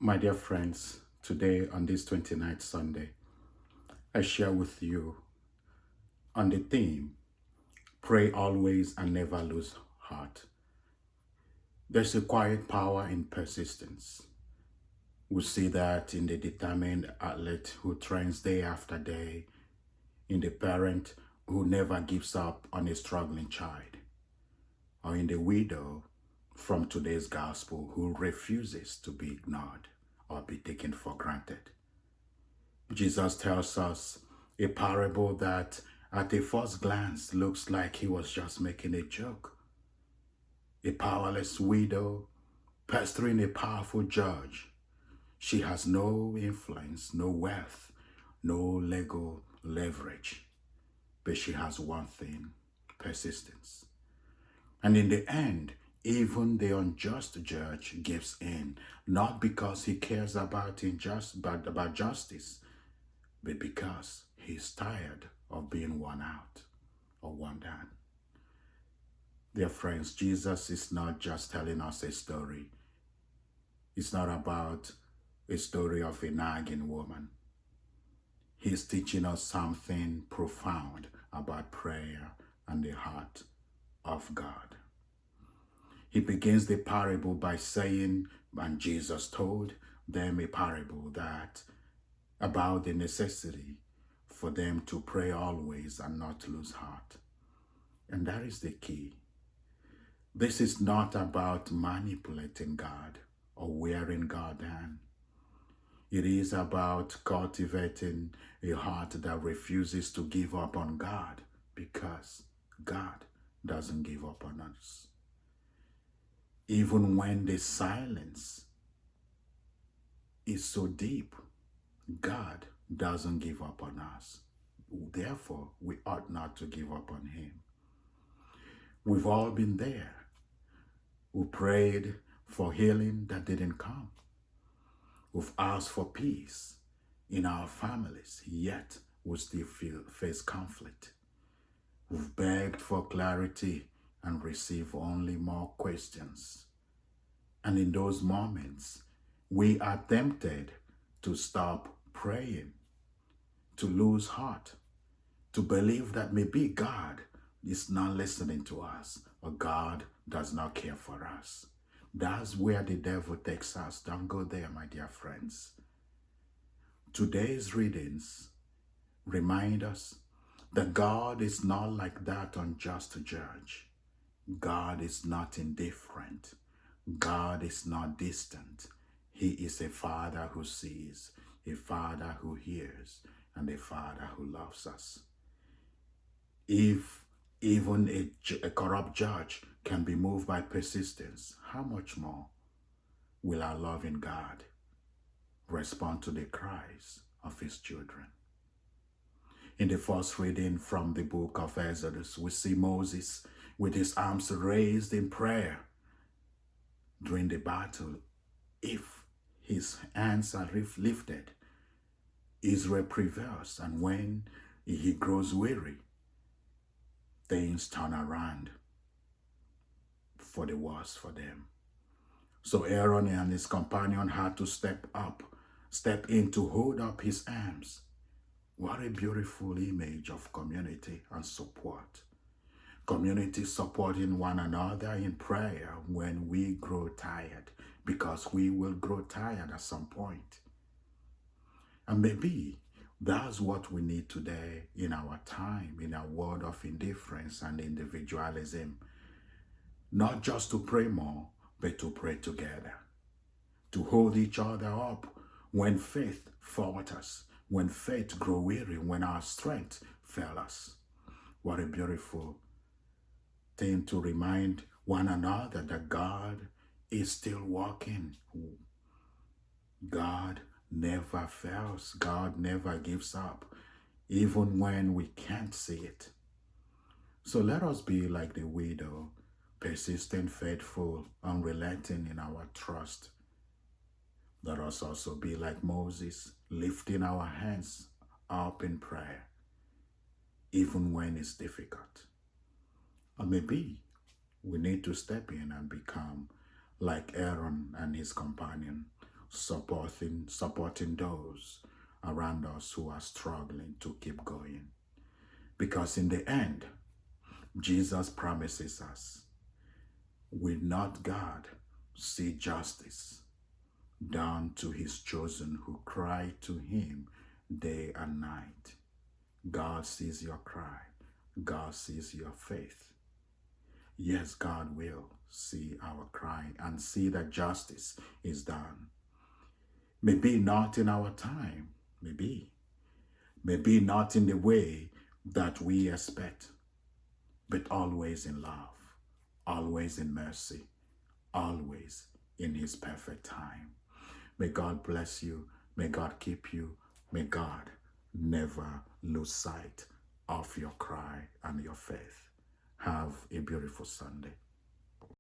My dear friends, today on this 29th Sunday, I share with you on the theme, pray always and never lose heart. There's a quiet power in persistence. We see that in the determined athlete who trains day after day, in the parent who never gives up on a struggling child, or in the widow from today's gospel who refuses to be ignored or be taken for granted. Jesus tells us a parable that at a first glance looks like he was just making a joke. A powerless widow pestering a powerful judge. She has no influence, no wealth, no legal leverage, but she has one thing, persistence. And in the end, even the unjust judge gives in, not because he cares about justice, but because he's tired of being worn out or worn down. Dear friends, Jesus is not just telling us a story. It's not about a story of a nagging woman. He's teaching us something profound about prayer and the heart of God. He begins the parable by saying, and Jesus told them a parable that about the necessity for them to pray always and not lose heart. And that is the key. This is not about manipulating God or wearing God down. It is about cultivating a heart that refuses to give up on God because God doesn't give up on us. Even when the silence is so deep, God doesn't give up on us. Therefore, we ought not to give up on him. We've all been there. We prayed for healing that didn't come. We've asked for peace in our families, yet we still face conflict. We've begged for clarity and receive only more questions. And in those moments, we are tempted to stop praying, to lose heart, to believe that maybe God is not listening to us or God does not care for us. That's where the devil takes us. Don't go there, my dear friends. Today's readings remind us that God is not like that unjust judge. God is not indifferent. God is not distant. He is a father who sees, a father who hears, and a father who loves us. If even a corrupt judge can be moved by persistence, how much more will our loving God respond to the cries of his children? In the first reading from the book of Exodus, we see Moses with his arms raised in prayer during the battle. If his hands are lifted, Israel prevails, and when he grows weary, things turn around for the worse for them. So Aaron and his companion had to step in to hold up his arms. What a beautiful image of community and support. Community supporting one another in prayer when we grow tired, because we will grow tired at some point. And maybe that's what we need today in our time, in our world of indifference and individualism. Not just to pray more, but to pray together. To hold each other up when faith falters, when faith grows weary, when our strength fails us. What a beautiful thing to remind one another that God is still working. God never fails. God never gives up, even when we can't see it. So let us be like the widow, persistent, faithful, unrelenting in our trust. Let us also be like Moses, lifting our hands up in prayer, even when it's difficult. Or maybe we need to step in and become like Aaron and his companion, supporting those around us who are struggling to keep going. Because in the end, Jesus promises us, will not God see justice done to his chosen who cry to him day and night? God sees your cry. God sees your faith. Yes, God will see our cry and see that justice is done. Maybe not in our time, maybe not in the way that we expect, but always in love, always in mercy, always in his perfect time. May God bless you. May God keep you. May God never lose sight of your cry and your faith. Have a beautiful Sunday.